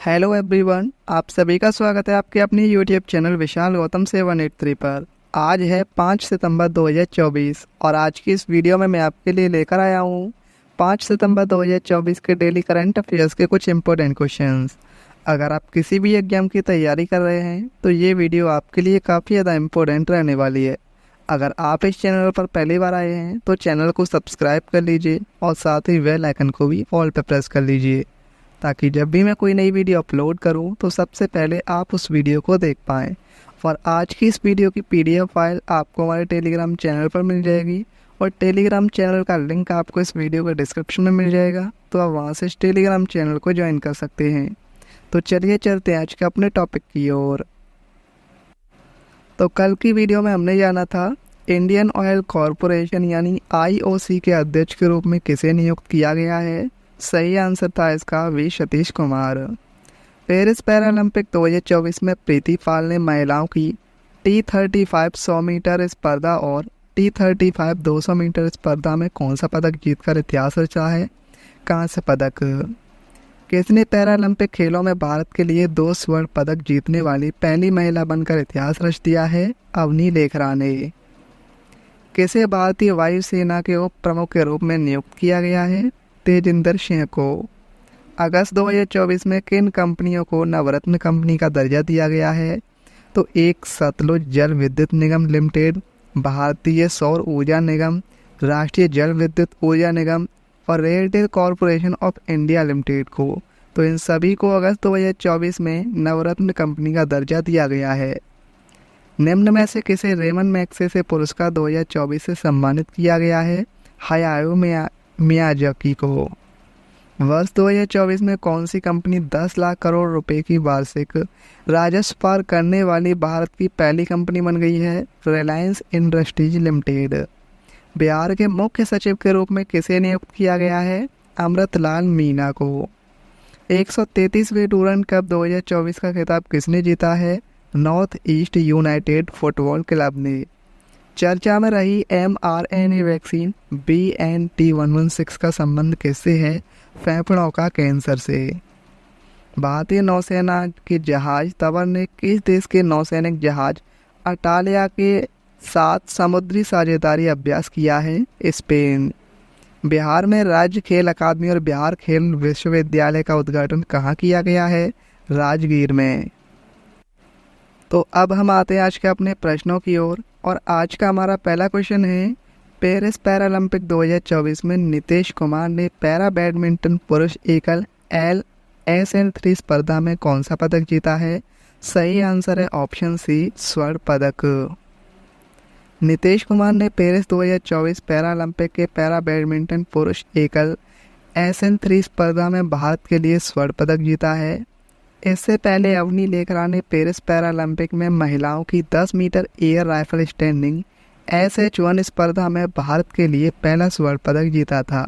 Hello everyone, आप सभी का स्वागत है आपके अपने यूट्यूब चैनल विशाल गौतम 783 पर। आज है 5 सितंबर 2024 और आज की इस वीडियो में मैं आपके लिए लेकर आया हूँ 5 सितंबर 2024 के डेली करंट अफेयर्स के कुछ इंपॉर्टेंट क्वेश्चंस। अगर आप किसी भी एग्जाम की तैयारी कर रहे हैं तो ये वीडियो आपके लिए काफ़ी ज़्यादा इम्पोर्टेंट रहने वाली है। अगर आप इस चैनल पर पहली बार आए हैं तो चैनल को सब्सक्राइब कर लीजिए और साथ ही बेल आइकन को भी ऑल पर प्रेस कर लीजिए, ताकि जब भी मैं कोई नई वीडियो अपलोड करूं तो सबसे पहले आप उस वीडियो को देख पाएँ। और आज की इस वीडियो की पीडीएफ फाइल आपको हमारे टेलीग्राम चैनल पर मिल जाएगी और टेलीग्राम चैनल का लिंक आपको इस वीडियो के डिस्क्रिप्शन में मिल जाएगा, तो आप वहां से इस टेलीग्राम चैनल को ज्वाइन कर सकते हैं। तो चलिए चलते हैं आज के अपने टॉपिक की ओर। तो कल की वीडियो में हमने जाना था इंडियन ऑयल कॉरपोरेशन यानी आईओसी के अध्यक्ष के रूप में किसे नियुक्त किया गया है। सही आंसर था इसका V Satish Kumar. Paris Paralympic 2024 में प्रीति पाल ने महिलाओं की T35 100 मीटर स्पर्धा और T35 200 मीटर स्पर्धा में कौन सा पदक जीतकर इतिहास रचा है। कांस्य पदक। किसने पैरालंपिक खेलों में भारत के लिए 2 स्वर्ण पदक जीतने वाली पहली महिला बनकर इतिहास रच दिया है। अवनी लेखरा ने। किसे भारतीय वायुसेना के उप प्रमुख के रूप में नियुक्त किया गया है। तेजिंदर सिंह को। अगस्त 2024 में किन कंपनियों को नवरत्न कंपनी का दर्जा दिया गया है। तो एक सतलुज जल विद्युत निगम लिमिटेड, भारतीय सौर ऊर्जा निगम, राष्ट्रीय जल विद्युत ऊर्जा निगम और RailTel corporation of India limited को। तो इन सभी को अगस्त 2024 में नवरत्न कंपनी का दर्जा दिया गया है। निम्न में से किसे रेमन मैग्सेसे पुरस्कार 2024 से सम्मानित किया गया है। हायाओ मियाजाकी को। वर्ष 2024 में कौन सी कंपनी 10 लाख करोड़ रुपए की वार्षिक राजस्व पार करने वाली भारत की पहली कंपनी बन गई है। Reliance industries limited. बिहार के मुख्य सचिव के रूप में किसे नियुक्त किया गया है। अमृतलाल मीना को। 133वें डूरंड कप 2024 का खिताब किसने जीता है। North east United football club ने। चर्चा में रही mRNA वैक्सीन BNT116 का संबंध किससे है। फेफड़ों का कैंसर से। भारतीय नौसेना के जहाज तवर ने किस देश के नौसैनिक जहाज अटालिया के साथ समुद्री साझेदारी अभ्यास किया है। स्पेन। बिहार में राज्य खेल अकादमी और बिहार खेल विश्वविद्यालय का उद्घाटन कहाँ किया गया है। राजगीर में। तो अब हम आते हैं आज के अपने प्रश्नों की ओर और आज का हमारा पहला क्वेश्चन है, पेरिस पैरालंपिक 2024 में नीतीश कुमार ने पैरा बैडमिंटन पुरुष एकल LSL3 स्पर्धा में कौन सा पदक जीता है। सही आंसर है ऑप्शन सी, स्वर्ण पदक। नीतीश कुमार ने पेरिस 2024 पैरालंपिक के पैरा बैडमिंटन पुरुष एकल SL3 स्पर्धा में भारत के लिए स्वर्ण पदक जीता है। इससे पहले अवनी लेखरा ने पेरिस पैरालंपिक में महिलाओं की 10 metre air rifle standing SH1 स्पर्धा में भारत के लिए पहला स्वर्ण पदक जीता था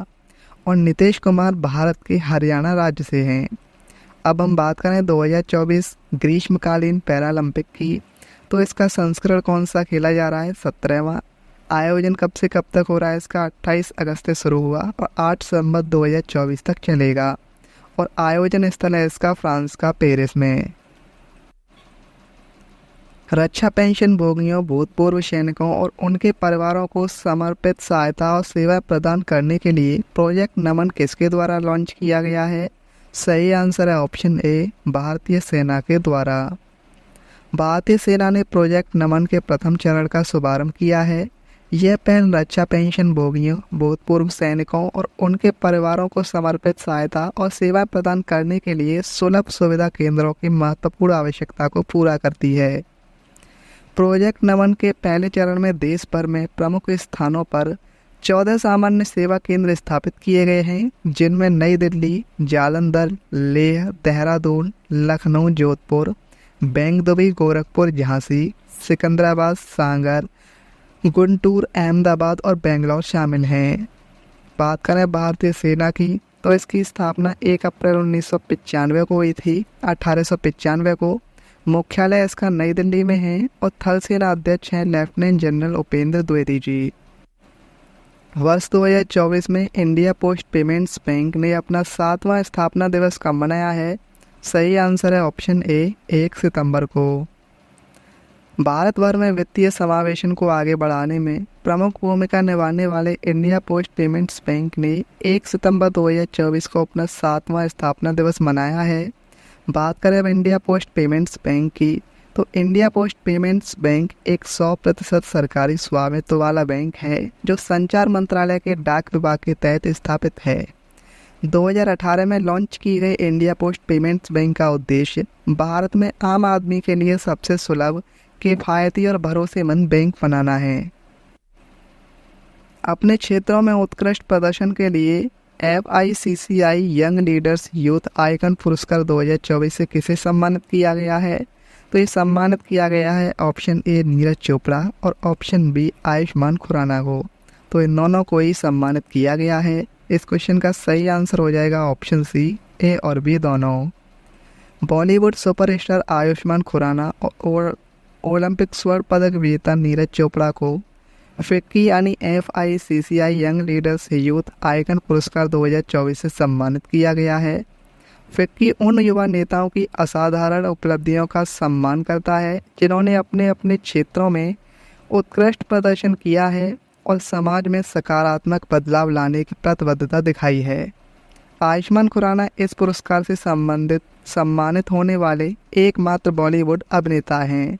और नीतीश कुमार भारत के हरियाणा राज्य से हैं। अब हम बात करें 2024 ग्रीष्मकालीन पैरालंपिक की, तो इसका संस्करण कौन सा खेला जा रहा है। 17वां। आयोजन कब से कब तक हो रहा है इसका। 28 अगस्त से शुरू हुआ और 8 सितंबर 2024 तक चलेगा और आयोजन स्थल है इसका फ्रांस का पेरिस में। रक्षा पेंशन भोगियों, भूतपूर्व सैनिकों और उनके परिवारों को समर्पित सहायता और सेवा प्रदान करने के लिए प्रोजेक्ट नमन किसके द्वारा लॉन्च किया गया है। सही आंसर है ऑप्शन ए, भारतीय सेना के द्वारा। भारतीय सेना ने प्रोजेक्ट नमन के प्रथम चरण का शुभारंभ किया है। यह पहल रक्षा पेंशन भोगियों, भूतपूर्व सैनिकों और उनके परिवारों को समर्पित सहायता और सेवा प्रदान करने के लिए सुलभ सुविधा केंद्रों की महत्वपूर्ण आवश्यकता को पूरा करती है। प्रोजेक्ट नमन के पहले चरण में देश भर में प्रमुख स्थानों पर 14 सामान्य सेवा केंद्र स्थापित किए गए हैं, जिनमें नई दिल्ली, जालंधर, लेह, देहरादून, लखनऊ, जोधपुर, बेंगलुरु, गोरखपुर, झांसी, सिकंदराबाद, सांगर, गुंटूर, अहमदाबाद और बेंगलोर शामिल हैं। बात करें भारतीय सेना की, तो इसकी स्थापना 1 अप्रैल 1995 को हुई थी। 1895 को मुख्यालय इसका नई दिल्ली में है और थल सेना अध्यक्ष हैं लेफ्टिनेंट जनरल उपेंद्र द्विवेदी जी। वर्ष 2024 में इंडिया पोस्ट पेमेंट्स बैंक ने अपना 7वां स्थापना दिवस कब मनाया है। सही आंसर है ऑप्शन ए 1 सितंबर को। भारत भर में वित्तीय समावेशन को आगे बढ़ाने में प्रमुख भूमिका निभाने वाले इंडिया पोस्ट पेमेंट्स बैंक ने 1 सितंबर 2024 को अपना 7वां स्थापना दिवस मनाया है। बात करें अब इंडिया पोस्ट पेमेंट्स बैंक की, तो इंडिया पोस्ट पेमेंट्स बैंक एक 100% सरकारी स्वामित्व वाला बैंक है जो संचार मंत्रालय के डाक विभाग के तहत स्थापित है। 2018 में लॉन्च की गई इंडिया पोस्ट पेमेंट्स बैंक का उद्देश्य भारत में आम आदमी के लिए सबसे सुलभ, किफायती और भरोसेमंद बैंक बनाना है। अपने क्षेत्रों में उत्कृष्ट प्रदर्शन के लिए FICCI young leaders youth icon पुरस्कार 2024 से किसे सम्मानित किया गया है? तो ये सम्मानित किया गया है ऑप्शन ए नीरज चोपड़ा और ऑप्शन बी आयुष्मान खुराना को। तो इन दोनों को ही सम्मानित किया गया है। इस क्वेश्चन का सही आंसर हो जाएगा ऑप्शन सी, ए और बी दोनों। बॉलीवुड सुपरस्टार आयुष्मान खुराना और ओलंपिक स्वर्ण पदक विजेता नीरज चोपड़ा को फिक्की यानी FICCI young leaders youth icon पुरस्कार 2024 से सम्मानित किया गया है। फिक्की उन युवा नेताओं की असाधारण उपलब्धियों का सम्मान करता है जिन्होंने अपने अपने क्षेत्रों में उत्कृष्ट प्रदर्शन किया है और समाज में सकारात्मक बदलाव लाने की प्रतिबद्धता दिखाई है। आयुष्मान खुराना इस पुरस्कार से सम्मानित होने वाले एकमात्र बॉलीवुड अभिनेता हैं।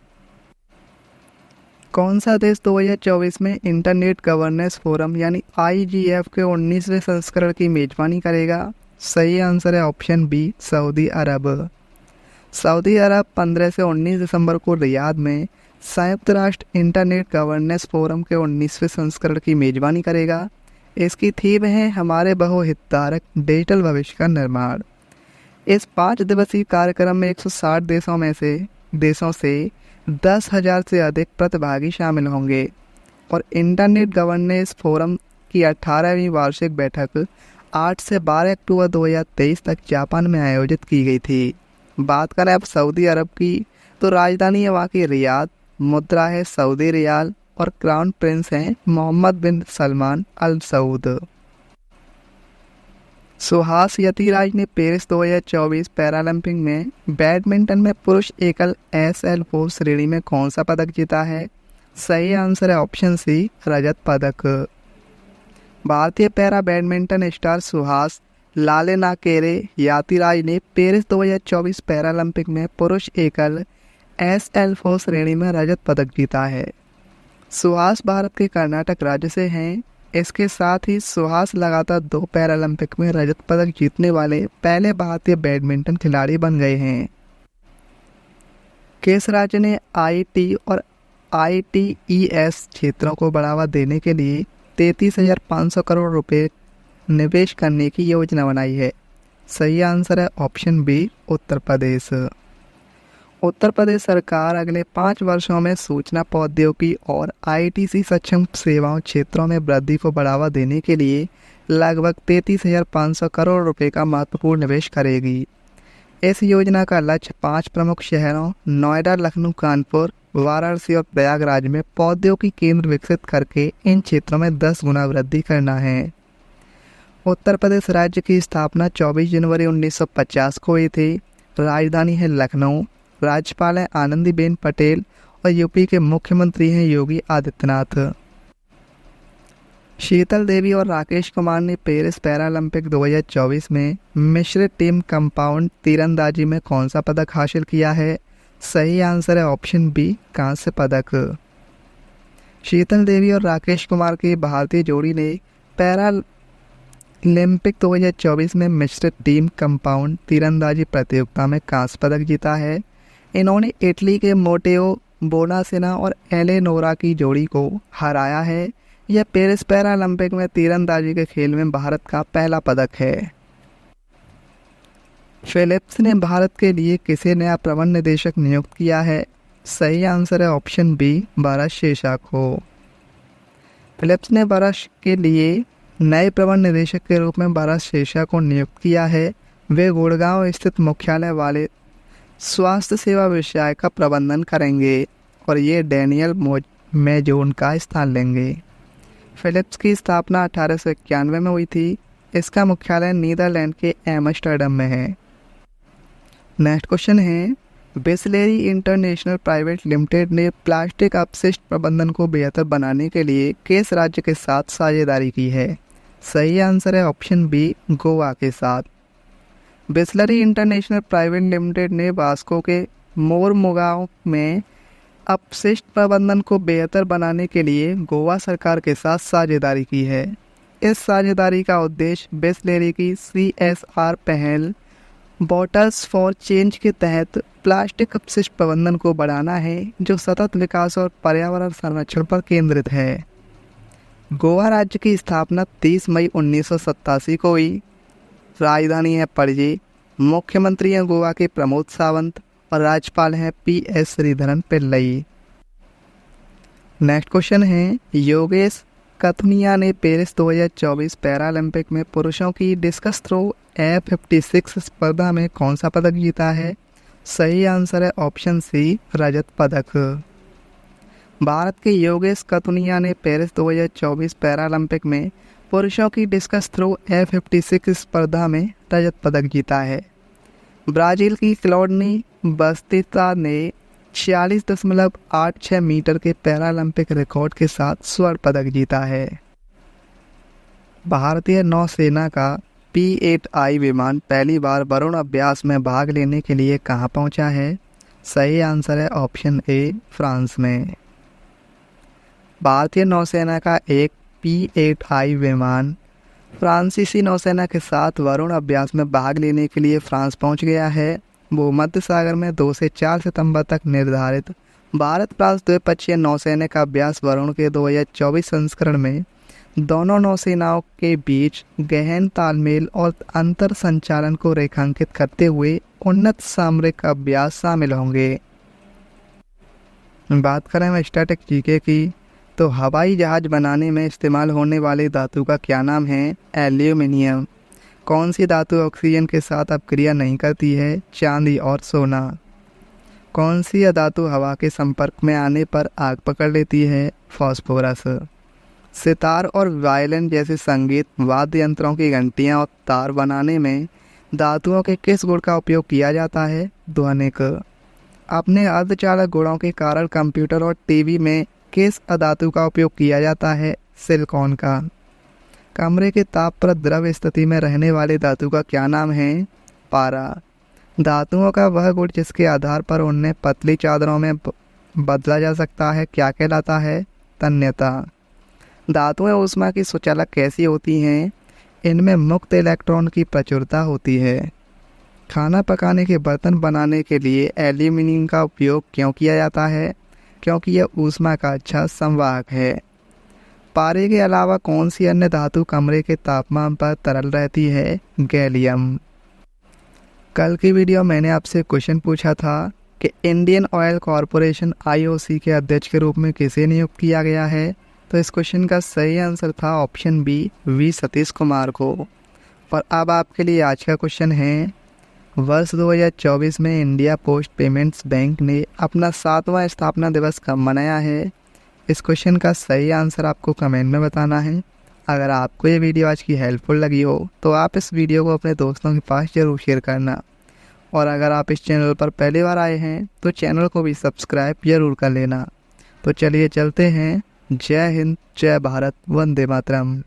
कौन सा देश 2024 में इंटरनेट गवर्नेंस फोरम यानी IGF के 19वें संस्करण की मेजबानी करेगा? सही आंसर है ऑप्शन बी, सऊदी अरब। सऊदी अरब 15 से 19 दिसंबर को रियाद में संयुक्त राष्ट्र इंटरनेट गवर्नेंस फोरम के 19वें संस्करण की मेजबानी करेगा। इसकी थीम है हमारे बहुहितधारक डिजिटल भविष्य का निर्माण। इस 5 दिवसीय कार्यक्रम में 160 देशों से 10,000 से अधिक प्रतिभागी शामिल होंगे और इंटरनेट गवर्नेंस फोरम की 18वीं वार्षिक बैठक 8 से 12 अक्टूबर 2023 तक जापान में आयोजित की गई थी। बात करें अब सऊदी अरब की, तो राजधानी है वहाँ की रियाद, मुद्रा है सऊदी रियाल और क्राउन प्रिंस हैं मोहम्मद बिन सलमान अल सऊद। सुहास यतिराज ने पेरिस 2024 पैरालंपिक में बैडमिंटन में पुरुष एकल SL4 श्रेणी में कौन सा पदक जीता है? सही आंसर है ऑप्शन सी, रजत पदक। भारतीय पैरा बैडमिंटन स्टार सुहास लालेनाकेरे यातिराज ने पेरिस 2024 पैरालंपिक में पुरुष एकल SL4 श्रेणी में रजत पदक जीता है। सुहास भारत के कर्नाटक राज्य से हैं। इसके साथ ही सुहास लगातार 2 पैरालंपिक में रजत पदक जीतने वाले पहले भारतीय बैडमिंटन खिलाड़ी बन गए हैं। किस राज्य ने IT और ITES क्षेत्रों को बढ़ावा देने के लिए 33,500 करोड़ रुपए निवेश करने की योजना बनाई है? सही आंसर है ऑप्शन बी, उत्तर प्रदेश। उत्तर प्रदेश सरकार अगले 5 वर्षों में सूचना प्रौद्योगिकी और ITC सक्षम सेवाओं क्षेत्रों में वृद्धि को बढ़ावा देने के लिए लगभग 33,500 करोड़ रुपए का महत्वपूर्ण निवेश करेगी। इस योजना का लक्ष्य 5 प्रमुख शहरों नोएडा, लखनऊ, कानपुर, वाराणसी और प्रयागराज में प्रौद्योगिकी केंद्र विकसित करके इन क्षेत्रों में 10 गुना वृद्धि करना है। उत्तर प्रदेश राज्य की स्थापना 24 जनवरी 1950 को हुई थी। राजधानी है लखनऊ। राज्यपाल हैं आनंदीबेन पटेल और यूपी के मुख्यमंत्री हैं योगी आदित्यनाथ। शीतल देवी और राकेश कुमार ने पेरिस पैरालंपिक 2024 में मिश्रित टीम कंपाउंड तीरंदाजी में कौन सा पदक हासिल किया है? सही आंसर है ऑप्शन बी, कांस्य पदक। शीतल देवी और राकेश कुमार की भारतीय जोड़ी ने पैरालंपिक 2024 में मिश्रित टीम कंपाउंड तीरंदाजी प्रतियोगिता में कांस्य पदक जीता है। इन्होंने इटली के मोटेओ बोनासेना और एलेनोरा की जोड़ी को हराया है। यह पेरिस पैरालंपिक में तीरंदाजी के खेल में भारत का पहला पदक है। फिलिप्स ने भारत के लिए किसे नया प्रबंध निदेशक नियुक्त किया है? सही आंसर है ऑप्शन बी, भरत शेषा को। फिलिप्स ने वर्ष के लिए नए प्रबंध निदेशक के रूप में भरत शेषा को नियुक्त किया है। वे गुड़गांव स्थित मुख्यालय वाले स्वास्थ्य सेवा विषय का प्रबंधन करेंगे और ये डैनियल मेजोन का स्थान लेंगे। फिलिप्स की स्थापना 1891 में हुई थी। इसका मुख्यालय नीदरलैंड के एम्स्टर्डम में है। नेक्स्ट क्वेश्चन है, बिसलेरी इंटरनेशनल प्राइवेट लिमिटेड ने प्लास्टिक अपशिष्ट प्रबंधन को बेहतर बनाने के लिए किस राज्य के साथ साझेदारी की है? सही आंसर है ऑप्शन बी, गोवा के साथ। बिसलेरी इंटरनेशनल प्राइवेट लिमिटेड ने वास्को के मोरमुगांव में अपशिष्ट प्रबंधन को बेहतर बनाने के लिए गोवा सरकार के साथ साझेदारी की है। इस साझेदारी का उद्देश्य बिसलेरी की CSR पहल बॉटल्स फॉर चेंज के तहत प्लास्टिक अपशिष्ट प्रबंधन को बढ़ाना है, जो सतत विकास और पर्यावरण संरक्षण पर केंद्रित है। गोवा राज्य की स्थापना 30 मई 1987 को हुई। राजधानी है पणजी। मुख्यमंत्री हैं गोवा के प्रमोद सावंत और राज्यपाल हैं PS Sreedharan Pillai. Next question है, योगेश कथुनिया ने पेरिस 2024 पैरालंपिक में पुरुषों की डिस्कस थ्रो F56 स्पर्धा में कौन सा पदक जीता है? सही आंसर है ऑप्शन सी, रजत पदक। भारत के योगेश कथुनिया ने पेरिस 2024 पैरालंपिक में पुरुषों की डिस्कस थ्रो F56 स्पर्धा में रजत पदक जीता है। ब्राज़ील की क्लॉडनी बस्तिता ने 46.86 मीटर के पैरालंपिक रिकॉर्ड के साथ स्वर्ण पदक जीता है। भारतीय नौसेना का P-8I विमान पहली बार वरुण अभ्यास में भाग लेने के लिए कहां पहुंचा है? सही आंसर है ऑप्शन ए, फ्रांस में। भारतीय नौसेना का एक P-8I विमान फ्रांसीसी नौसेना के साथ वरुण अभ्यास में भाग लेने के लिए फ्रांस पहुंच गया है। भूमध्य सागर में 2 से 4 सितंबर तक निर्धारित भारत फ्रांस द्विपक्षीय नौसैनिक अभ्यास वरुण के 2024 संस्करण में दोनों नौसेनाओं के बीच गहन तालमेल और अंतर संचालन को रेखांकित करते हुए उन्नत सामरिक अभ्यास शामिल होंगे। बात करें हम स्टैटिक जीके की, तो हवाई जहाज बनाने में इस्तेमाल होने वाली धातु का क्या नाम है? एल्यूमिनियम। कौन सी धातु ऑक्सीजन के साथ अपक्रिया नहीं करती है? चांदी और सोना। कौन सी धातु हवा के संपर्क में आने पर आग पकड़ लेती है? फास्फोरस। सितार और वायलिन जैसे संगीत वाद्य यंत्रों की घंटियां और तार बनाने में धातुओं के किस गुण का उपयोग किया जाता है? ध्वनिक। अपने अर्धचालक गुणों के कारण कंप्यूटर और टीवी में किस अधातु का उपयोग किया जाता है? सिलिकॉन का। कमरे के ताप पर द्रव स्थिति में रहने वाली धातु का क्या नाम है? पारा। धातुओं का वह गुण जिसके आधार पर उन्हें पतली चादरों में बदला जा सकता है क्या कहलाता है? तन्यता। धातुएं ऊष्मा की सुचालक कैसी होती हैं? इनमें मुक्त इलेक्ट्रॉन की प्रचुरता होती है। खाना पकाने के बर्तन बनाने के लिए एल्यूमिनियम का उपयोग क्यों किया जाता है? क्योंकि यह ऊष्मा का अच्छा संवाहक है। पारे के अलावा कौन सी अन्य धातु कमरे के तापमान पर तरल रहती है? गैलियम। कल की वीडियो मैंने आपसे क्वेश्चन पूछा था कि इंडियन ऑयल कॉरपोरेशन IOC के अध्यक्ष के रूप में किसे नियुक्त किया गया है? तो इस क्वेश्चन का सही आंसर था option B, V Satish Kumar को। और अब आपके लिए आज का क्वेश्चन है, वर्ष 2024 में इंडिया पोस्ट पेमेंट्स बैंक ने अपना 7वां स्थापना दिवस कब मनाया है? इस क्वेश्चन का सही आंसर आपको कमेंट में बताना है। अगर आपको ये वीडियो आज की हेल्पफुल लगी हो तो आप इस वीडियो को अपने दोस्तों के पास ज़रूर शेयर करना। और अगर आप इस चैनल पर पहली बार आए हैं तो चैनल को भी सब्सक्राइब ज़रूर कर लेना। तो चलिए चलते हैं। जय हिंद, जय भारत, वंदे मातरम।